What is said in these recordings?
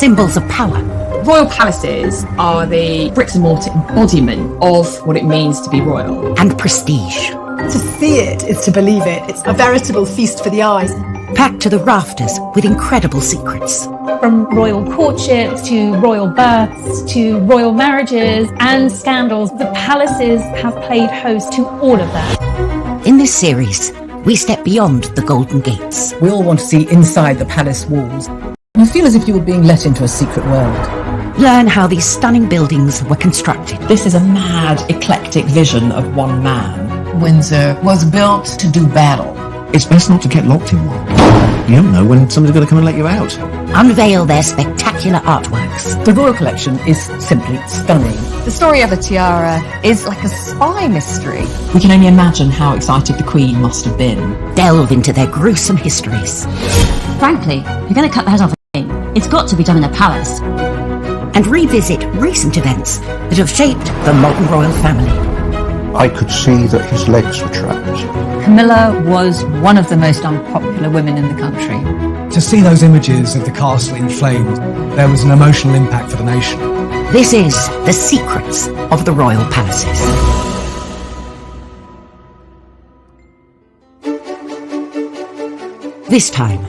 symbols of power. Royal palaces are the bricks and mortar embodiment of what it means to be royal. And prestige. To see it is to believe it. It's a veritable feast for the eyes. Packed to the rafters with incredible secrets. From royal courtships to royal births to royal marriages and scandals, the palaces have played host to all of that. In this series, we step beyond the Golden Gates. We all want to see inside the palace walls. You feel as if you were being let into a secret world. Learn how these stunning buildings were constructed. This is a mad, eclectic vision of one man. Windsor was built to do battle. It's best not to get locked in one. You don't know when somebody's going to come and let you out. Unveil their spectacular artworks. The royal collection is simply stunning. The story of a tiara is like a spy mystery. We can only imagine how excited the Queen must have been. Delve into their gruesome histories. Frankly, if you're going to cut the head off a king, it's got to be done in a palace. And revisit recent events that have shaped the modern royal family. I could see that his legs were trapped. Camilla was one of the most unpopular women in the country. To see those images of the castle in flames, there was an emotional impact for the nation. This is The Secrets of the Royal Palaces. This time,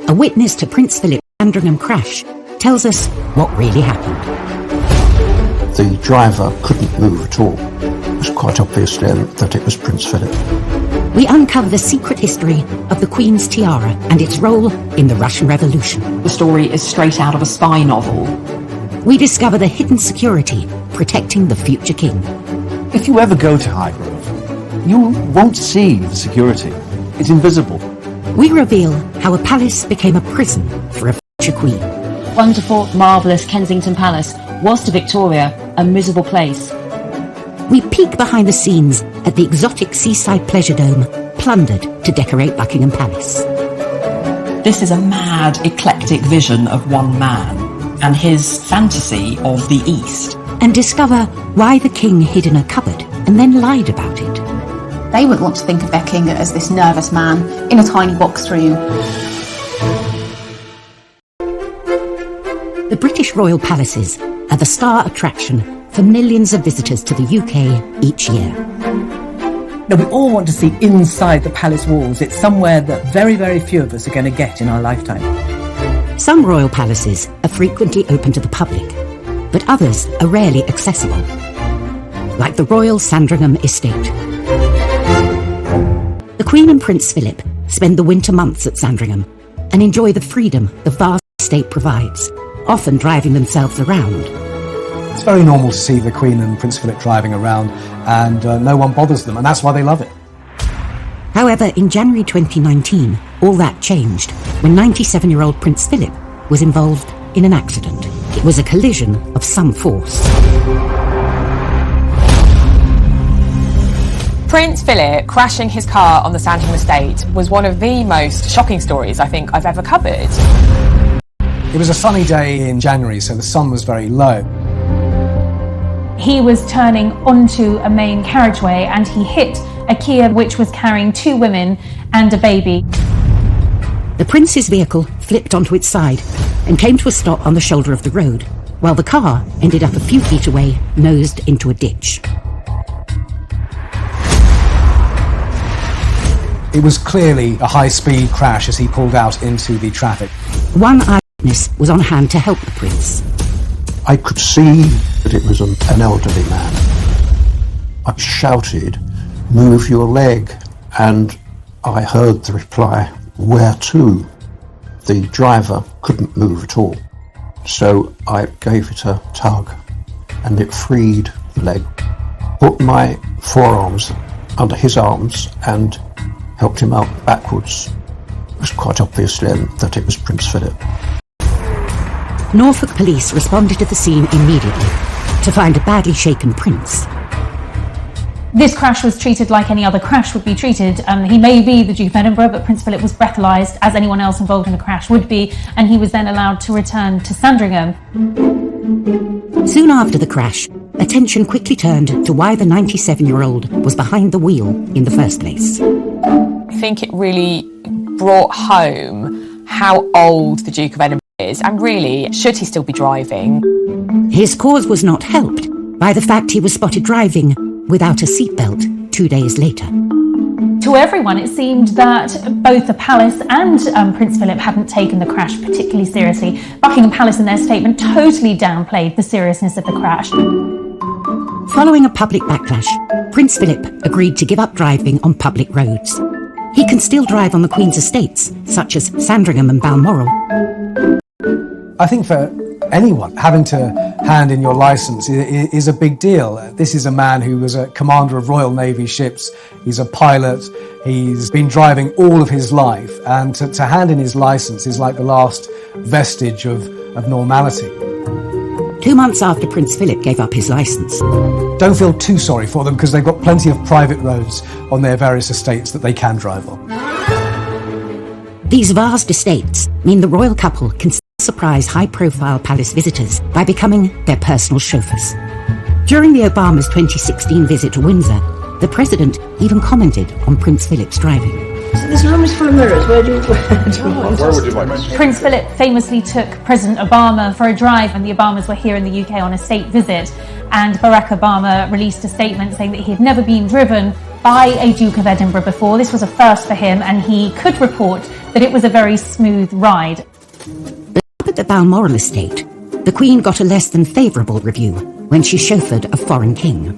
a witness to Prince Philip's Sandringham crash tells us what really happened. The driver couldn't move at all. It was quite obvious then that it was Prince Philip. We uncover the secret history of the Queen's tiara and its role in the Russian Revolution. The story is straight out of a spy novel. We discover the hidden security protecting the future king. If you ever go to Highgrove, you won't see the security. It's invisible. We reveal how a palace became a prison for a future queen. Wonderful, marvellous Kensington Palace was to Victoria a miserable place. We peek behind the scenes at the exotic seaside pleasure dome, plundered to decorate Buckingham Palace. This is a mad, eclectic vision of one man and his fantasy of the East. And discover why the king hid in a cupboard and then lied about it. They would want to think of their king as this nervous man in a tiny box room. The British royal palaces are the star attraction for millions of visitors to the UK each year. Now, we all want to see inside the palace walls. It's somewhere that very, very few of us are going to get in our lifetime. Some royal palaces are frequently open to the public, but others are rarely accessible, like the Royal Sandringham Estate. The Queen and Prince Philip spend the winter months at Sandringham and enjoy the freedom the vast estate provides, often driving themselves around. It's very normal to see the Queen and Prince Philip driving around, and no one bothers them, and that's why they love it. However, in January 2019, all that changed when 97-year-old Prince Philip was involved in an accident. It was a collision of some force. Prince Philip crashing his car on the Sandringham estate was one of the most shocking stories I think I've ever covered. It was a sunny day in January, so the sun was very low. He was turning onto a main carriageway and he hit a Kia which was carrying two women and a baby. The prince's vehicle flipped onto its side and came to a stop on the shoulder of the road, while the car ended up a few feet away, nosed into a ditch. It was clearly a high-speed crash as he pulled out into the traffic. One eyewitness was on hand to help the prince. I could see that it was an elderly man. I shouted, "Move your leg," and I heard the reply, "Where to?" The driver couldn't move at all, so I gave it a tug and it freed the leg. Put my forearms under his arms and helped him out backwards. It was quite obvious then that it was Prince Philip. Norfolk police responded to the scene immediately to find a badly shaken prince. This crash was treated like any other crash would be treated. He may be the Duke of Edinburgh, but Prince Philip was breathalyzed, as anyone else involved in a crash would be, and he was then allowed to return to Sandringham. Soon after the crash, attention quickly turned to why the 97-year-old was behind the wheel in the first place. I think it really brought home how old the Duke of Edinburgh And really, should he still be driving? His cause was not helped by the fact he was spotted driving without a seatbelt 2 days later. To everyone, it seemed that both the palace and Prince Philip hadn't taken the crash particularly seriously. Buckingham Palace, in their statement, totally downplayed the seriousness of the crash. Following a public backlash, Prince Philip agreed to give up driving on public roads. He can still drive on the Queen's estates, such as Sandringham and Balmoral. I think for anyone, having to hand in your licence is a big deal. This is a man who was a commander of Royal Navy ships. He's a pilot. He's been driving all of his life. And to hand in his licence is like the last vestige of normality. 2 months after Prince Philip gave up his licence. Don't feel too sorry for them because they've got plenty of private roads on their various estates that they can drive on. These vast estates mean the royal couple can surprise high-profile palace visitors by becoming their personal chauffeurs. During the Obama's 2016 visit to Windsor, the president even commented on Prince Philip's driving. So this room is full of mirrors. Where would you like to? Prince Philip famously took President Obama for a drive when the Obamas were here in the UK on a state visit, and Barack Obama released a statement saying that he had never been driven by a Duke of Edinburgh before. This was a first for him, and he could report that it was a very smooth ride. At the Balmoral estate, the Queen got a less than favourable review when she chauffeured a foreign king.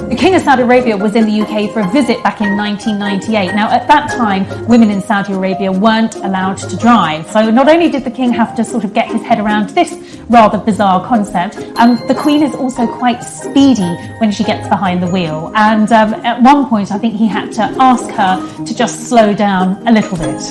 The King of Saudi Arabia was in the UK for a visit back in 1998. Now, at that time, women in Saudi Arabia weren't allowed to drive. So not only did the King have to sort of get his head around this rather bizarre concept, the Queen is also quite speedy when she gets behind the wheel. And at one point, I think he had to ask her to just slow down a little bit.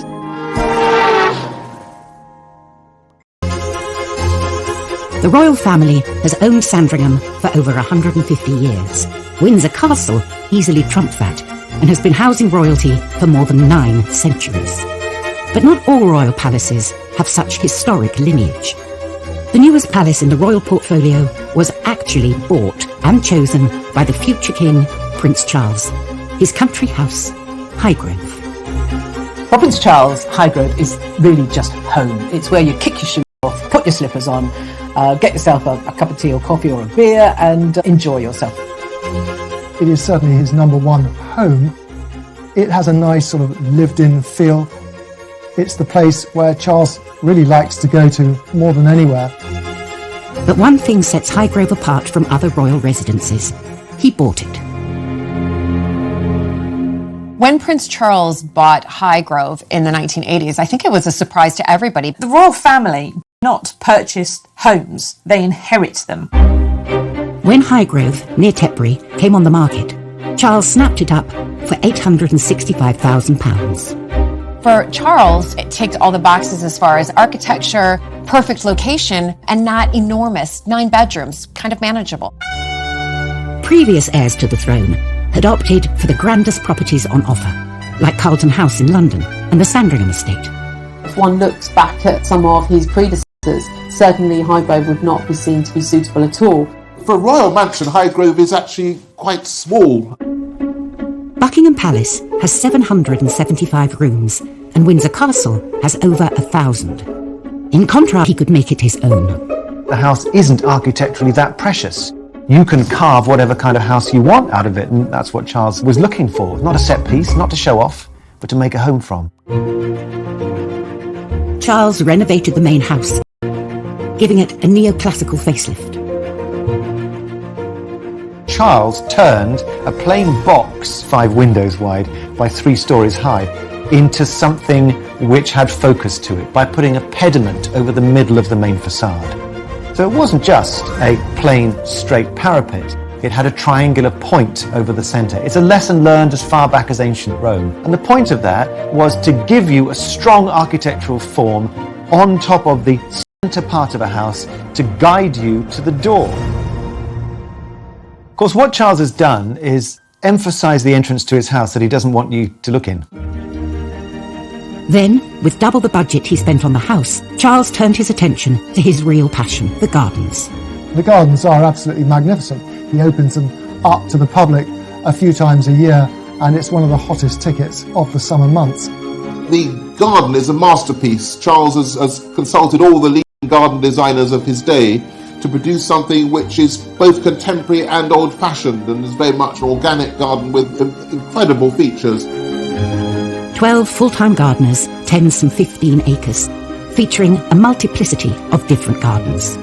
The royal family has owned Sandringham for over 150 years. Windsor Castle easily trumped that and has been housing royalty for more than 9 centuries. But not all royal palaces have such historic lineage. The newest palace in the royal portfolio was actually bought and chosen by the future king, Prince Charles. His country house, Highgrove. For Prince Charles, Highgrove is really just home. It's where you kick your shoes off, put your slippers on, get yourself a cup of tea or coffee or a beer and enjoy yourself. It is certainly his number one home. It has a nice sort of lived-in feel. It's the place where Charles really likes to go to more than anywhere. But one thing sets Highgrove apart from other royal residences. He bought it. When Prince Charles bought Highgrove in the 1980s, I think it was a surprise to everybody. The royal family not purchase homes, they inherit them. When Highgrove, near Tetbury, came on the market, Charles snapped it up for £865,000. For Charles, it ticked all the boxes as far as architecture, perfect location, and not enormous, 9 bedrooms, kind of manageable. Previous heirs to the throne had opted for the grandest properties on offer, like Carlton House in London and the Sandringham estate. If one looks back at some of his predecessors, certainly Highgrove would not be seen to be suitable at all. For a royal mansion, Highgrove is actually quite small. Buckingham Palace has 775 rooms, and Windsor Castle has over 1,000. In contrast, he could make it his own. The house isn't architecturally that precious. You can carve whatever kind of house you want out of it, and that's what Charles was looking for. Not a set piece, not to show off, but to make a home from. Charles renovated the main house, giving it a neoclassical facelift. Charles turned a plain box 5 windows wide by 3 stories high into something which had focus to it by putting a pediment over the middle of the main facade. So it wasn't just a plain straight parapet, it had a triangular point over the centre. It's a lesson learned as far back as ancient Rome, and the point of that was to give you a strong architectural form on top of the centre part of a house to guide you to the door. Of course, what Charles has done is emphasise the entrance to his house that he doesn't want you to look in. Then, with double the budget he spent on the house, Charles turned his attention to his real passion, the gardens. The gardens are absolutely magnificent. He opens them up to the public a few times a year, and it's one of the hottest tickets of the summer months. The garden is a masterpiece. Charles has consulted all the garden designers of his day to produce something which is both contemporary and old-fashioned and is very much an organic garden with incredible features. 12 full-time gardeners tend some 15 acres, featuring a multiplicity of different gardens.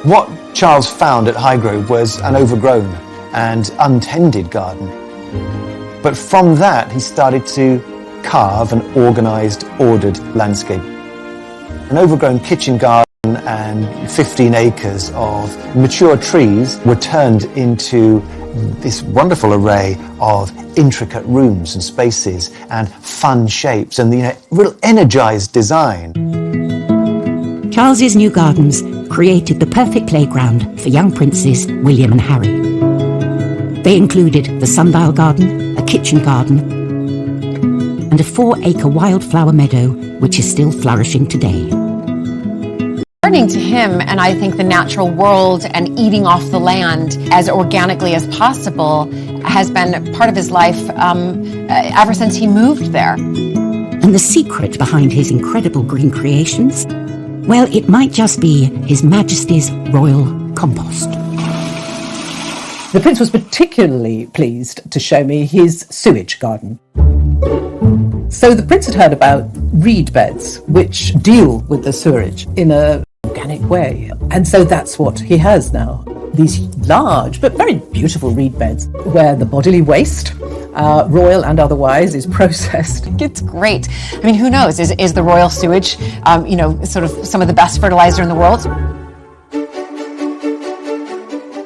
What Charles found at Highgrove was an overgrown and untended garden. But from that he started to carve an organised, ordered landscape. An overgrown kitchen garden and 15 acres of mature trees were turned into this wonderful array of intricate rooms and spaces and fun shapes and real energised design. Charles's new gardens created the perfect playground for young princes William and Harry. They included the sundial garden, a kitchen garden, and a 4-acre wildflower meadow which is still flourishing today. Returning to him, and I think the natural world and eating off the land as organically as possible has been part of his life ever since he moved there. And the secret behind his incredible green creations? Well, it might just be His Majesty's royal compost. The Prince was particularly pleased to show me his sewage garden. So the Prince had heard about reed beds, which deal with the sewerage in an organic way. And so that's what he has now. These large but very beautiful reed beds where the bodily waste, royal and otherwise, is processed. It's great. I mean, who knows? Is the royal sewage, sort of some of the best fertilizer in the world?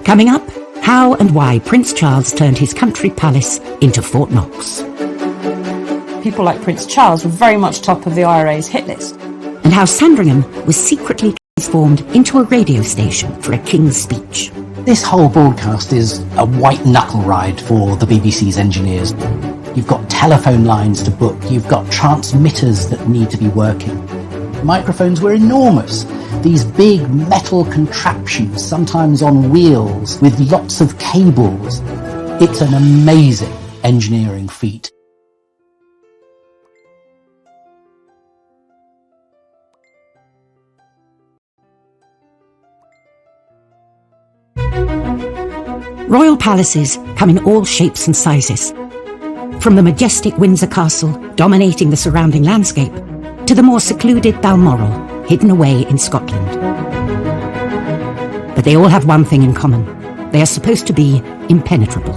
Coming up, how and why Prince Charles turned his country palace into Fort Knox. People like Prince Charles were very much top of the IRA's hit list. And how Sandringham was secretly transformed into a radio station for a king's speech. This whole broadcast is a white knuckle ride for the BBC's engineers. You've got telephone lines to book, you've got transmitters that need to be working. Microphones were enormous. These big metal contraptions, sometimes on wheels, with lots of cables. It's an amazing engineering feat. Royal palaces come in all shapes and sizes. From the majestic Windsor Castle, dominating the surrounding landscape, to the more secluded Balmoral, hidden away in Scotland. But they all have one thing in common. They are supposed to be impenetrable.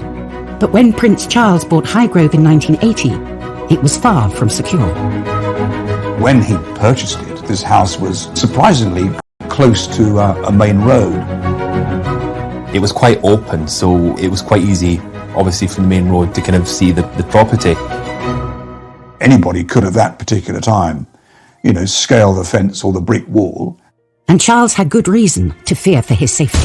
But when Prince Charles bought Highgrove in 1980, it was far from secure. When he purchased it, this house was surprisingly close to a main road. It was quite open, so it was quite easy, obviously, from the main road to kind of see the property. Anybody could at that particular time, scale the fence or the brick wall. And Charles had good reason to fear for his safety.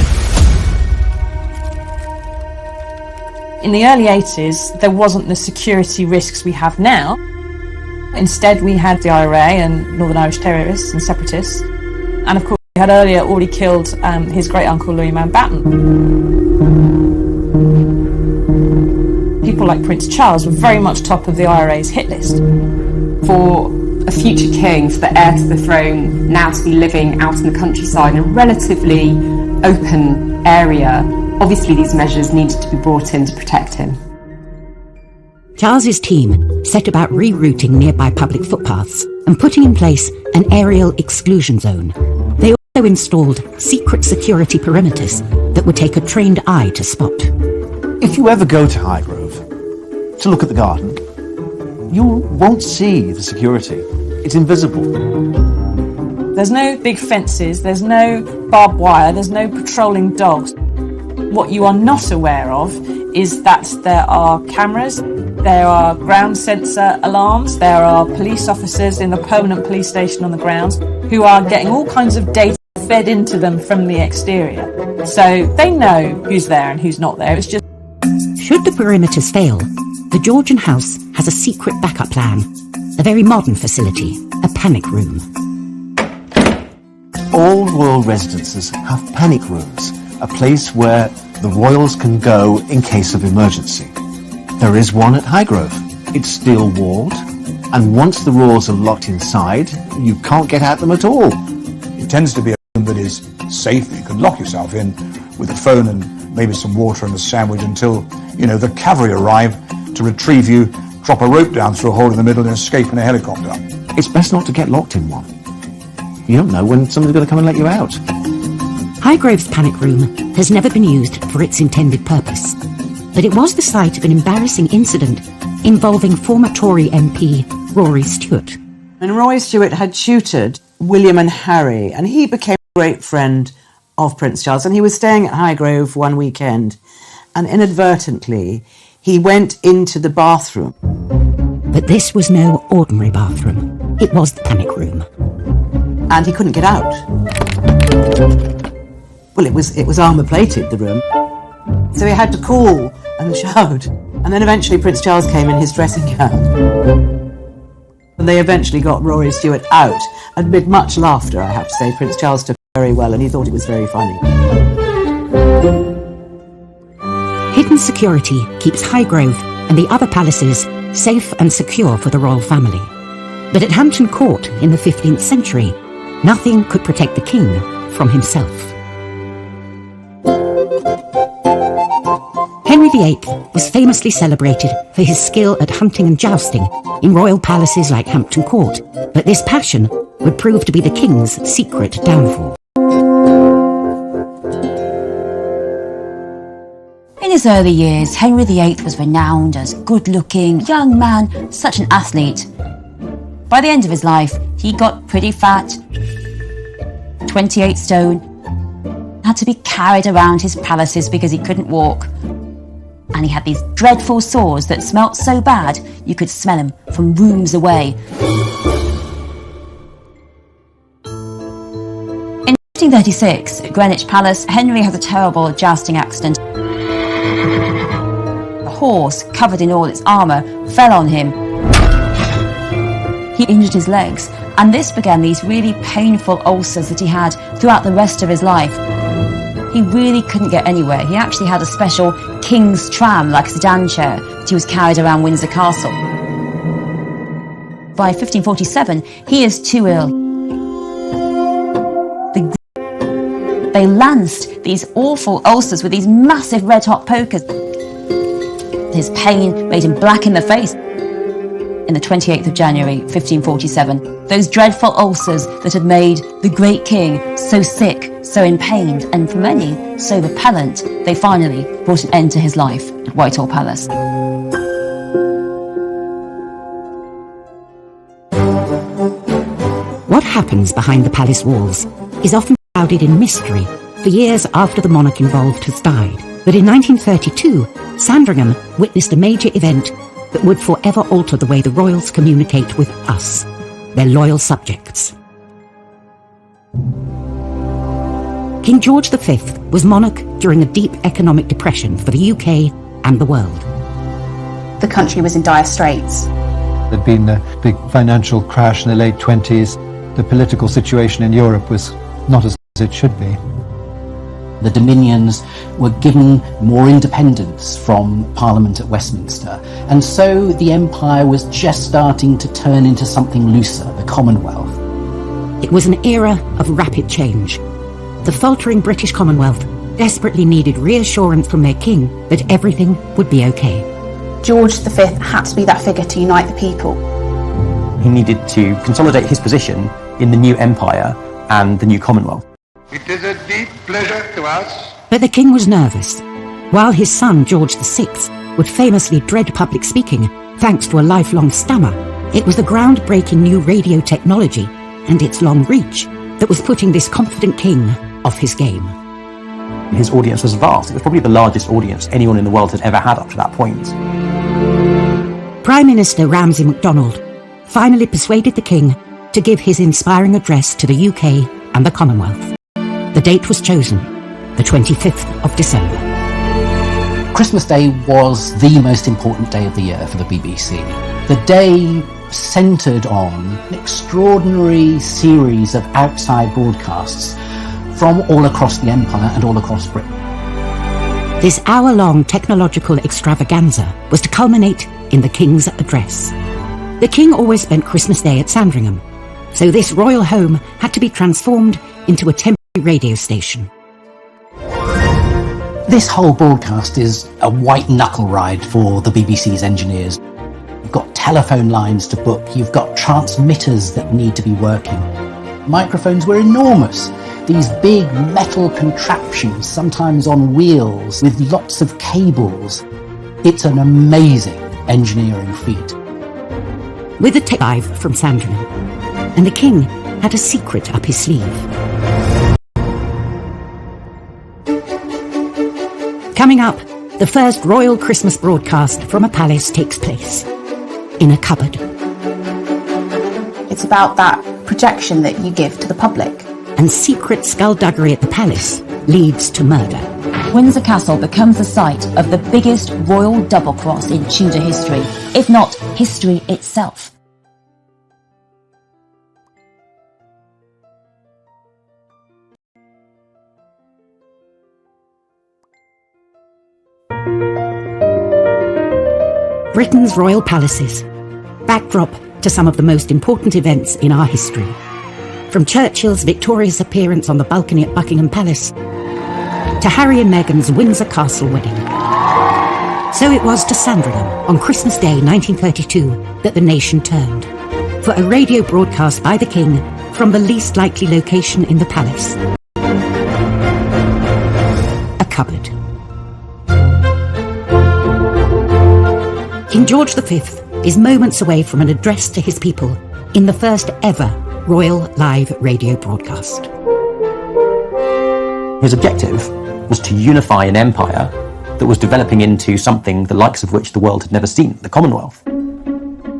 In the early 80s, there wasn't the security risks we have now. Instead, we had the IRA and Northern Irish terrorists and separatists. And of course, he had earlier already killed his great-uncle Louis Mountbatten. People like Prince Charles were very much top of the IRA's hit list. For a future king, for the heir to the throne, now to be living out in the countryside in a relatively open area, obviously these measures needed to be brought in to protect him. Charles's team set about rerouting nearby public footpaths and putting in place an aerial exclusion zone. They also installed secret security perimeters that would take a trained eye to spot. If you ever go to Highgrove to look at the garden, you won't see the security. It's invisible. There's no big fences, there's no barbed wire, there's no patrolling dogs. What you are not aware of is that there are cameras, there are ground sensor alarms, there are police officers in the permanent police station on the grounds who are getting all kinds of data fed into them from the exterior. So they know who's there and who's not there. It's just... Should the perimeters fail, the Georgian house has a secret backup plan. A very modern facility, a panic room. All royal residences have panic rooms, a place where the royals can go in case of emergency. There is one at Highgrove. It's steel walled, and once the royals are locked inside, you can't get at them at all. It tends to be that is safe, you can lock yourself in with a phone and maybe some water and a sandwich until, the cavalry arrive to retrieve you, drop a rope down through a hole in the middle and escape in a helicopter. It's best not to get locked in one. You don't know when somebody's going to come and let you out. Highgrove's panic room has never been used for its intended purpose, but it was the site of an embarrassing incident involving former Tory MP Rory Stewart. And Rory Stewart had tutored William and Harry, and he became a great friend of Prince Charles, and he was staying at Highgrove one weekend, and inadvertently he went into the bathroom. But this was no ordinary bathroom. It was the panic room. And he couldn't get out. Well, it was armour-plated, the room. So he had to call and shout. And then eventually Prince Charles came in his dressing gown. And they eventually got Rory Stewart out. Amid much laughter, I have to say. Prince Charles took it very well, and he thought it was very funny. Hidden security keeps Highgrove and the other palaces safe and secure for the royal family. But at Hampton Court in the 15th century, nothing could protect the king from himself. Henry VIII was famously celebrated for his skill at hunting and jousting in royal palaces like Hampton Court, but this passion would prove to be the king's secret downfall. In his early years, Henry VIII was renowned as a good-looking young man, such an athlete. By the end of his life, he got pretty fat, 28 stone, had to be carried around his palaces because he couldn't walk. And he had these dreadful sores that smelt so bad you could smell them from rooms away. In 1536, at Greenwich Palace, Henry has a terrible jousting accident. A horse, covered in all its armour, fell on him. He injured his legs, and this began these really painful ulcers that he had throughout the rest of his life. He really couldn't get anywhere. He actually had a special king's tram, like a sedan chair, that he was carried around Windsor Castle. By 1547, he is too ill. They lanced these awful ulcers with these massive red-hot pokers. His pain made him black in the face. In the 28th of January, 1547, those dreadful ulcers that had made the great king so sick, so in pain, and for many, so repellent, they finally brought an end to his life at Whitehall Palace. What happens behind the palace walls is often shrouded in mystery for years after the monarch involved has died. But in 1932, Sandringham witnessed a major event that would forever alter the way the royals communicate with us, their loyal subjects. King George V was monarch during a deep economic depression for the UK and the world. The country was in dire straits. There'd been a big financial crash in the late 20s. The political situation in Europe was not as it should be. The Dominions were given more independence from Parliament at Westminster, and so the empire was just starting to turn into something looser, the Commonwealth. It was an era of rapid change. The faltering British Commonwealth desperately needed reassurance from their king that everything would be okay. George V had to be that figure to unite the people. He needed to consolidate his position in the new empire and the new Commonwealth. It is a deep pleasure to us. But the king was nervous. While his son, George VI, would famously dread public speaking thanks to a lifelong stammer, it was the groundbreaking new radio technology and its long reach that was putting this confident king off his game. His audience was vast. It was probably the largest audience anyone in the world had ever had up to that point. Prime Minister Ramsay MacDonald finally persuaded the king to give his inspiring address to the UK and the Commonwealth. The date was chosen, the 25th of December. Christmas Day was the most important day of the year for the BBC. The day centred on an extraordinary series of outside broadcasts from all across the empire and all across Britain. This hour-long technological extravaganza was to culminate in the King's address. The King always spent Christmas Day at Sandringham, so this royal home had to be transformed into a temporary radio station. This whole broadcast is a white knuckle ride for the BBC's engineers. You've got telephone lines to book, you've got transmitters that need to be working. Microphones were enormous. These big metal contraptions, sometimes on wheels, with lots of cables. It's an amazing engineering feat. With a tape live from Sandringham, and the king had a secret up his sleeve. Coming up, the first royal Christmas broadcast from a palace takes place in a cupboard. It's about that projection that you give to the public. And secret skullduggery at the palace leads to murder. Windsor Castle becomes the site of the biggest royal double cross in Tudor history, if not history itself. Britain's royal palaces, backdrop to some of the most important events in our history. From Churchill's victorious appearance on the balcony at Buckingham Palace, to Harry and Meghan's Windsor Castle wedding. So it was to Sandringham on Christmas Day 1932 that the nation turned, for a radio broadcast by the King from the least likely location in the palace. A cupboard. King George V is moments away from an address to his people in the first ever royal live radio broadcast. His objective was to unify an empire that was developing into something the likes of which the world had never seen, the Commonwealth.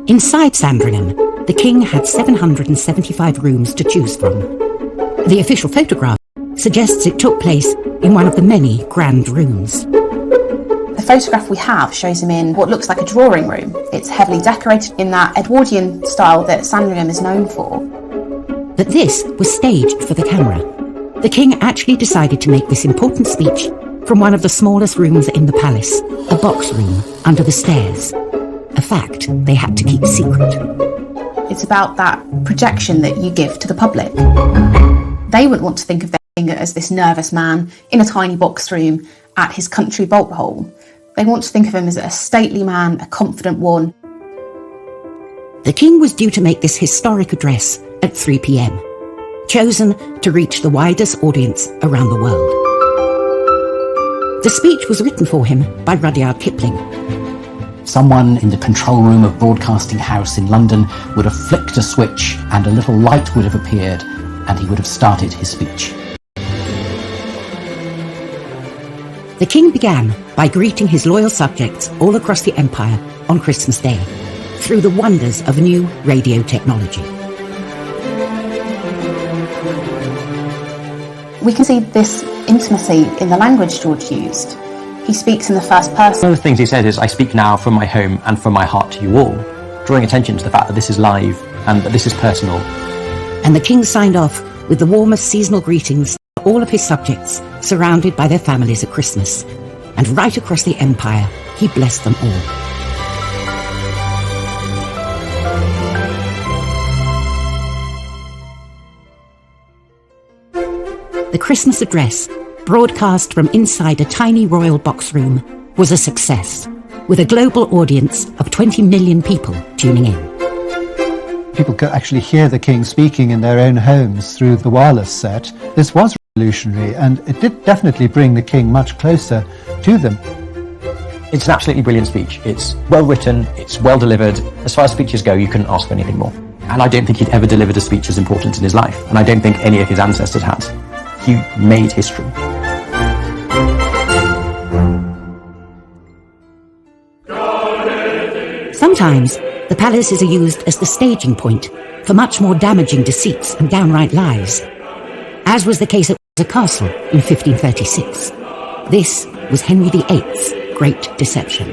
Inside Sandringham, the king had 775 rooms to choose from. The official photograph suggests it took place in one of the many grand rooms. The photograph we have shows him in what looks like a drawing room. It's heavily decorated in that Edwardian style that Sandringham is known for. But this was staged for the camera. The king actually decided to make this important speech from one of the smallest rooms in the palace, a box room under the stairs. A fact they had to keep secret. It's about that projection that you give to the public. They wouldn't want to think of their king as this nervous man in a tiny box room at his country bolt hole. They want to think of him as a stately man, a confident one. The king was due to make this historic address at 3 p.m, chosen to reach the widest audience around the world. The speech was written for him by Rudyard Kipling. Someone in the control room of Broadcasting House in London would have flicked a switch and a little light would have appeared and he would have started his speech. The king began by greeting his loyal subjects all across the empire on Christmas Day through the wonders of new radio technology. We can see this intimacy in the language George used. He speaks in the first person. One of the things he said is, "I speak now from my home and from my heart to you all," drawing attention to the fact that this is live and that this is personal. And the king signed off with the warmest seasonal greetings to all of his subjects, surrounded by their families at Christmas. And right across the empire, he blessed them all. The Christmas address, broadcast from inside a tiny royal box room, was a success, with a global audience of 20 million people tuning in. People could actually hear the king speaking in their own homes through the wireless set. This was revolutionary, and it did definitely bring the king much closer to them. It's an absolutely brilliant speech. It's well written, it's well delivered. As far as speeches go, you couldn't ask for anything more. And I don't think he'd ever delivered a speech as important in his life, and I don't think any of his ancestors had. He made history. Sometimes, the palaces are used as the staging point for much more damaging deceits and downright lies, as was the case at Windsor Castle in 1536. This was Henry VIII's great deception.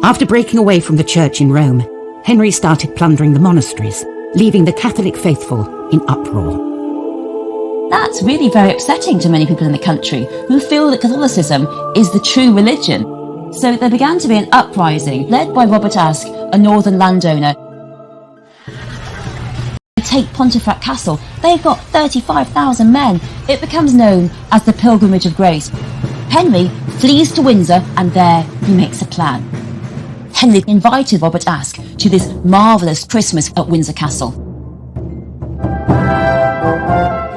After breaking away from the church in Rome, Henry started plundering the monasteries, leaving the Catholic faithful in uproar. That's really very upsetting to many people in the country who feel that Catholicism is the true religion. So there began to be an uprising led by Robert Aske, a northern landowner take Pontefract Castle. They've got 35,000 men. It becomes known as the Pilgrimage of Grace. Henry flees to Windsor, and there he makes a plan. Henry invited Robert Aske to this marvellous Christmas at Windsor Castle.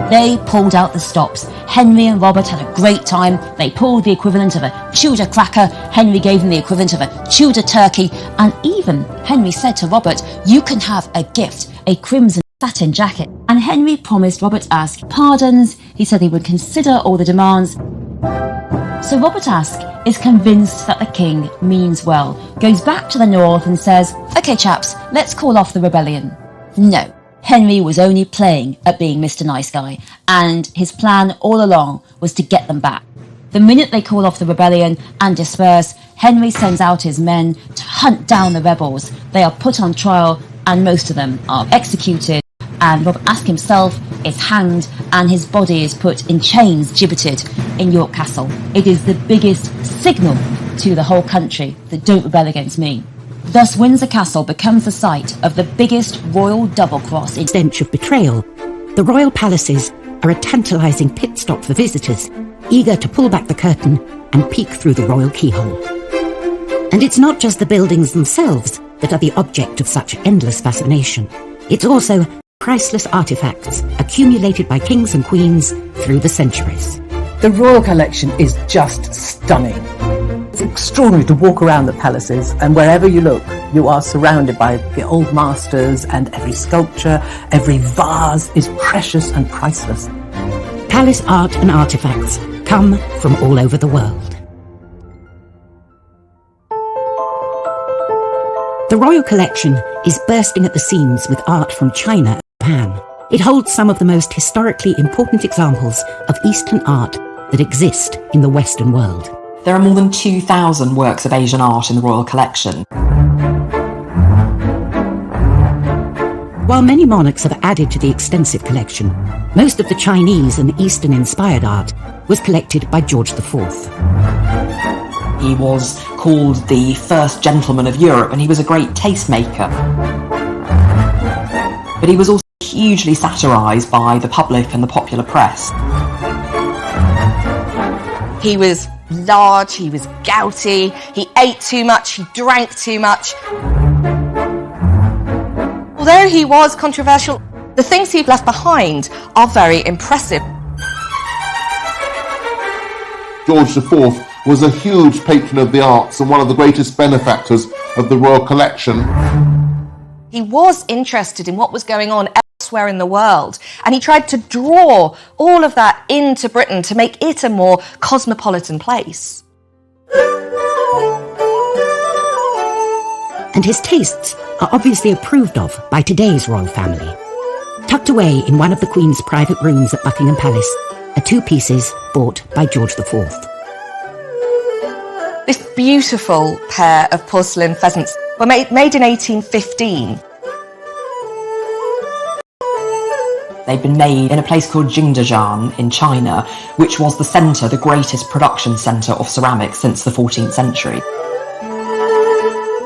They pulled out the stops. Henry and Robert had a great time. They pulled the equivalent of a Tudor cracker. Henry gave them the equivalent of a Tudor turkey. And even Henry said to Robert, "You can have a gift, a crimson satin jacket." And Henry promised Robert Aske pardons. He said he would consider all the demands. So Robert Aske is convinced that the king means well, goes back to the north and says, "OK, chaps, let's call off the rebellion." No. Henry was only playing at being Mr. Nice Guy, and his plan all along was to get them back. The minute they call off the rebellion and disperse, Henry sends out his men to hunt down the rebels. They are put on trial, and most of them are executed, and Robert Aske himself is hanged, and his body is put in chains, gibbeted in York Castle. It is the biggest signal to the whole country that don't rebel against me. Thus, Windsor Castle becomes the site of the biggest royal double-cross in stench of betrayal. The royal palaces are a tantalising pit stop for visitors, eager to pull back the curtain and peek through the royal keyhole. And it's not just the buildings themselves that are the object of such endless fascination. It's also priceless artefacts accumulated by kings and queens through the centuries. The royal collection is just stunning. It's extraordinary to walk around the palaces, and wherever you look, you are surrounded by the old masters, and every sculpture, every vase is precious and priceless. Palace art and artefacts come from all over the world. The royal collection is bursting at the seams with art from China and Japan. It holds some of the most historically important examples of Eastern art that exist in the Western world. There are more than 2,000 works of Asian art in the royal collection. While many monarchs have added to the extensive collection, most of the Chinese and Eastern-inspired art was collected by George IV. He was called the first gentleman of Europe, and he was a great tastemaker. But he was also hugely satirised by the public and the popular press. He was large, he was gouty, he ate too much, he drank too much. Although he was controversial, the things he left behind are very impressive. George IV was a huge patron of the arts and one of the greatest benefactors of the royal collection. He was interested in what was going on elsewhere in the world, and he tried to draw all of that into Britain to make it a more cosmopolitan place. And his tastes are obviously approved of by today's royal family. Tucked away in one of the Queen's private rooms at Buckingham Palace are two pieces bought by George IV. This beautiful pair of porcelain pheasants were made in 1815. They'd been made in a place called Jingdezhan in China, which was the centre, the greatest production centre of ceramics since the 14th century.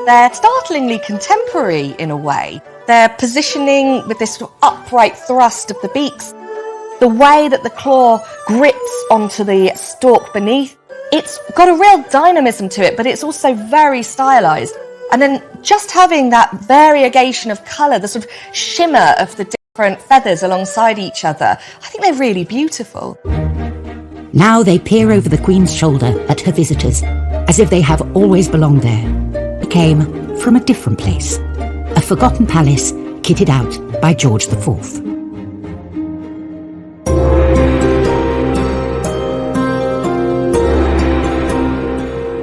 They're startlingly contemporary in a way. Their positioning with this sort of upright thrust of the beaks, the way that the claw grips onto the stalk beneath, it's got a real dynamism to it, but it's also very stylised. And then just having that variegation of colour, the sort of shimmer of the different feathers alongside each other, I think they're really beautiful. Now they peer over the Queen's shoulder at her visitors, as if they have always belonged there. They came from a different place, a forgotten palace kitted out by George IV.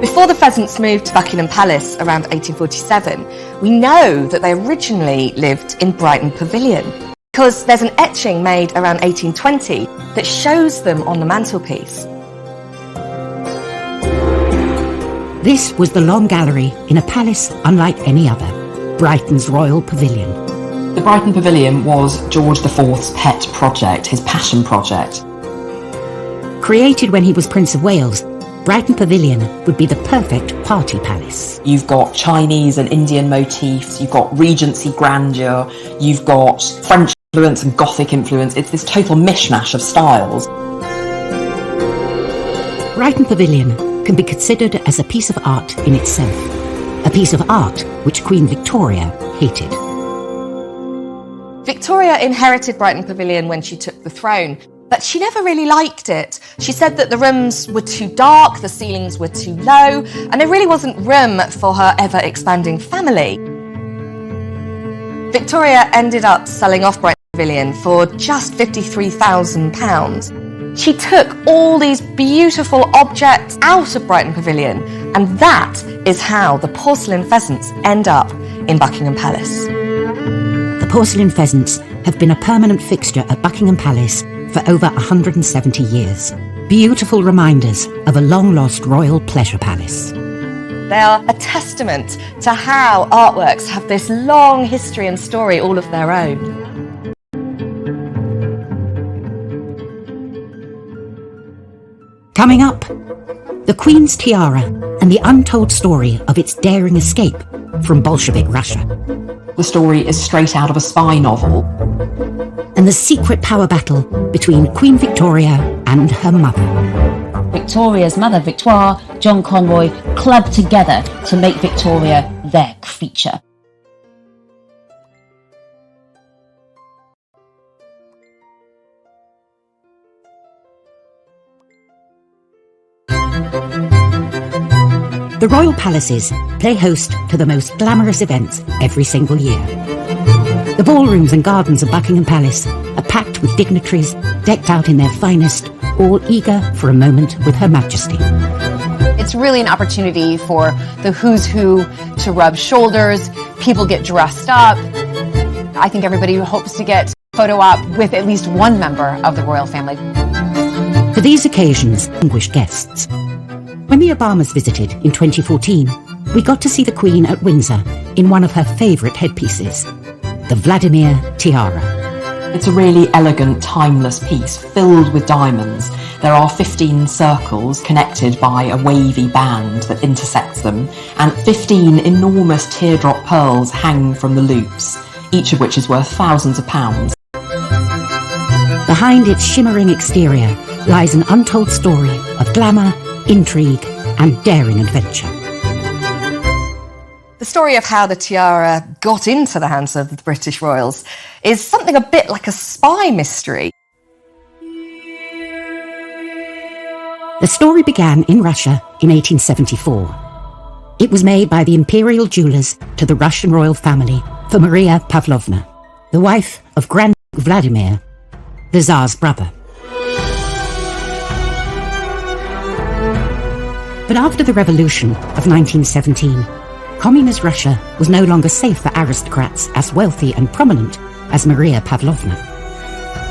Before the pheasants moved to Buckingham Palace around 1847, we know that they originally lived in Brighton Pavilion, because there's an etching made around 1820 that shows them on the mantelpiece. This was the Long Gallery in a palace unlike any other, Brighton's Royal Pavilion. The Brighton Pavilion was George IV's pet project, his passion project. Created when he was Prince of Wales, Brighton Pavilion would be the perfect party palace. You've got Chinese and Indian motifs, you've got Regency grandeur, you've got French influence and Gothic influence. It's this total mishmash of styles. Brighton Pavilion can be considered as a piece of art in itself. A piece of art which Queen Victoria hated. Victoria inherited Brighton Pavilion when she took the throne, but she never really liked it. She said that the rooms were too dark, the ceilings were too low, and there really wasn't room for her ever-expanding family. Victoria ended up selling off Brighton Pavilion for just £53,000. She took all these beautiful objects out of Brighton Pavilion, and that is how the porcelain pheasants end up in Buckingham Palace. The porcelain pheasants have been a permanent fixture at Buckingham Palace for over 170 years. Beautiful reminders of a long-lost royal pleasure palace. They are a testament to how artworks have this long history and story all of their own. Coming up, the Queen's tiara and the untold story of its daring escape from Bolshevik Russia. The story is straight out of a spy novel. And the secret power battle between Queen Victoria and her mother. Victoria's mother, Victoire, John Conroy, clubbed together to make Victoria their creature. The royal palaces play host to the most glamorous events every single year. The ballrooms and gardens of Buckingham Palace are packed with dignitaries decked out in their finest, all eager for a moment with Her Majesty. It's really an opportunity for the who's who to rub shoulders, people get dressed up. I think everybody hopes to get a photo op with at least one member of the royal family. For these occasions, distinguished guests. When the Obamas visited in 2014, we got to see the Queen at Windsor in one of her favourite headpieces, the Vladimir tiara. It's a really elegant, timeless piece filled with diamonds. There are 15 circles connected by a wavy band that intersects them, and 15 enormous teardrop pearls hang from the loops, each of which is worth thousands of pounds. Behind its shimmering exterior lies an untold story of glamour, intrigue, and daring adventure. The story of how the tiara got into the hands of the British royals is something a bit like a spy mystery. The story began in Russia in 1874. It was made by the imperial jewellers to the Russian royal family for Maria Pavlovna, the wife of Grand Duke Vladimir, the Tsar's brother. But after the revolution of 1917, communist Russia was no longer safe for aristocrats as wealthy and prominent as Maria Pavlovna.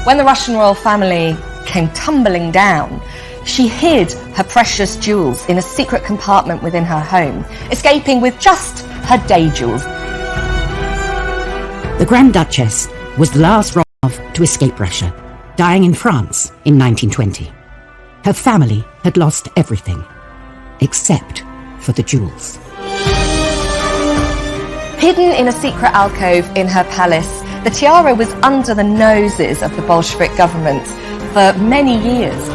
When the Russian royal family came tumbling down, she hid her precious jewels in a secret compartment within her home, escaping with just her day jewels. The Grand Duchess was the last Romanov to escape Russia, dying in France in 1920. Her family had lost everything, except for the jewels. Hidden in a secret alcove in her palace, the tiara was under the noses of the Bolshevik government for many years.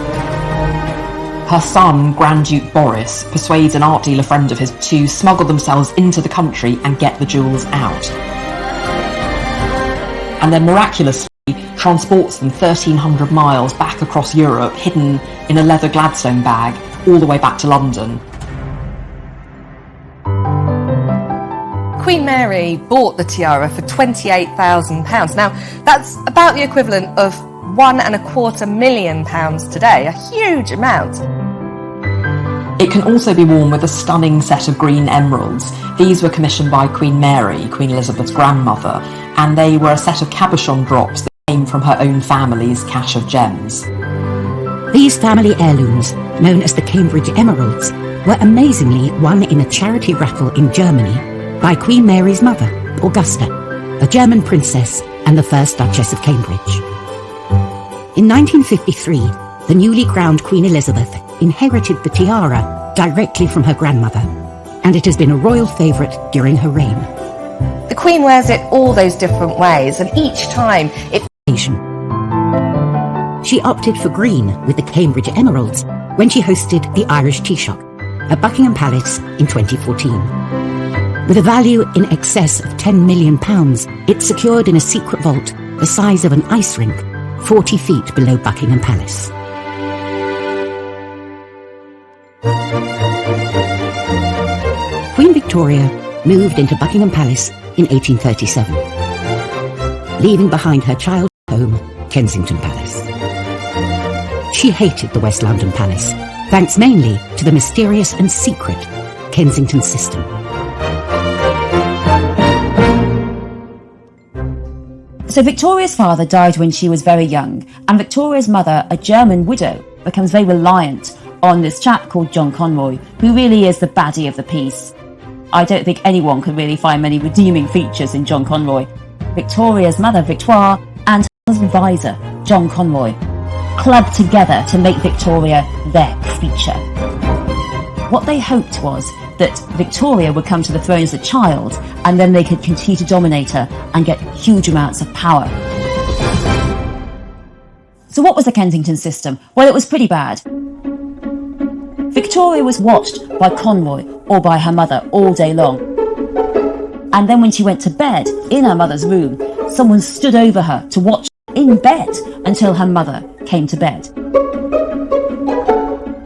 Her son, Grand Duke Boris, persuades an art dealer friend of his to smuggle themselves into the country and get the jewels out. And then miraculously transports them 1,300 miles back across Europe, hidden in a leather Gladstone bag, all the way back to London. Queen Mary bought the tiara for £28,000. Now, that's about the equivalent of £1.25 million today, a huge amount. It can also be worn with a stunning set of green emeralds. These were commissioned by Queen Mary, Queen Elizabeth's grandmother, and they were a set of cabochon drops that came from her own family's cache of gems. These family heirlooms, known as the Cambridge Emeralds, were amazingly won in a charity raffle in Germany by Queen Mary's mother, Augusta, a German princess and the first Duchess of Cambridge. In 1953, the newly crowned Queen Elizabeth inherited the tiara directly from her grandmother, and it has been a royal favourite during her reign. The Queen wears it all those different ways, and each time it... She opted for green with the Cambridge Emeralds when she hosted the Irish Taoiseach at Buckingham Palace in 2014. With a value in excess of £10 million, it's secured in a secret vault the size of an ice rink, 40 feet below Buckingham Palace. Queen Victoria moved into Buckingham Palace in 1837, leaving behind her childhood home, Kensington Palace. She hated the West London Palace, thanks mainly to the mysterious and secret Kensington system. So Victoria's father died when she was very young, and Victoria's mother, a German widow, becomes very reliant on this chap called John Conroy, who really is the baddie of the piece. I don't think anyone could really find many redeeming features in John Conroy. Victoria's mother, Victoire, and her advisor, John Conroy, clubbed together to make Victoria their feature. What they hoped was that Victoria would come to the throne as a child, and then they could continue to dominate her and get huge amounts of power. So what was the Kensington system? Well, it was pretty bad. Victoria was watched by Conroy or by her mother all day long. And then when she went to bed in her mother's room, someone stood over her to watch her in bed until her mother came to bed.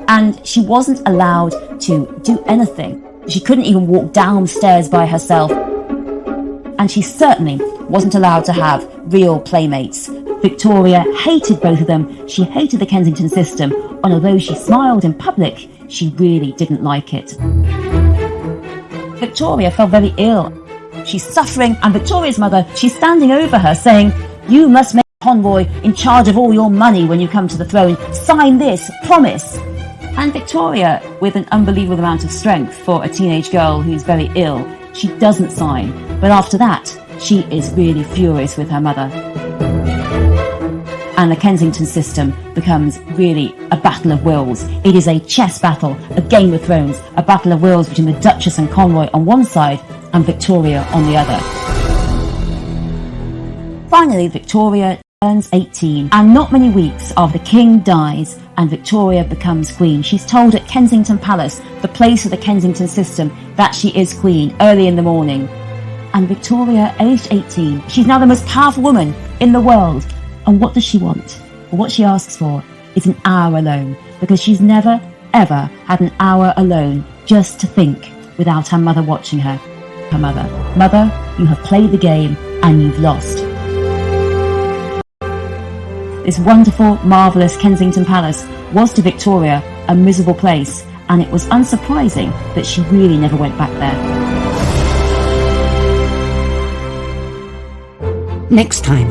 And she wasn't allowed to do anything. She couldn't even walk downstairs by herself. And she certainly wasn't allowed to have real playmates. Victoria hated both of them. She hated the Kensington system, and although she smiled in public, she really didn't like it. Victoria fell very ill. She's suffering, and Victoria's mother, she's standing over her saying, "You must make Conroy in charge of all your money when you come to the throne. Sign this, promise." And Victoria, with an unbelievable amount of strength for a teenage girl who's very ill, she doesn't sign. But after that, she is really furious with her mother. And the Kensington system becomes really a battle of wills. It is a chess battle, a Game of Thrones, a battle of wills between the Duchess and Conroy on one side and Victoria on the other. Finally, Victoria turns 18, and not many weeks after the King dies and Victoria becomes Queen, she's told at Kensington Palace, the place of the Kensington system, that she is Queen early in the morning. And Victoria, aged 18, she's now the most powerful woman in the world. And what does she want? Well, what she asks for is an hour alone, because she's never, ever had an hour alone just to think without her mother watching her. Her mother, "Mother, you have played the game and you've lost." This wonderful, marvellous Kensington Palace was to Victoria a miserable place, and it was unsurprising that she really never went back there. Next time,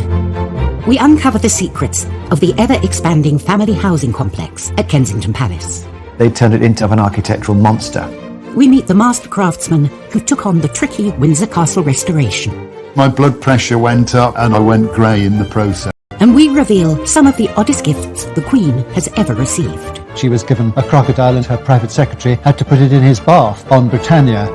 we uncover the secrets of the ever-expanding family housing complex at Kensington Palace. They turned it into an architectural monster. We meet the master craftsman who took on the tricky Windsor Castle restoration. My blood pressure went up and I went grey in the process. And we reveal some of the oddest gifts the Queen has ever received. She was given a crocodile and her private secretary had to put it in his bath on Britannia.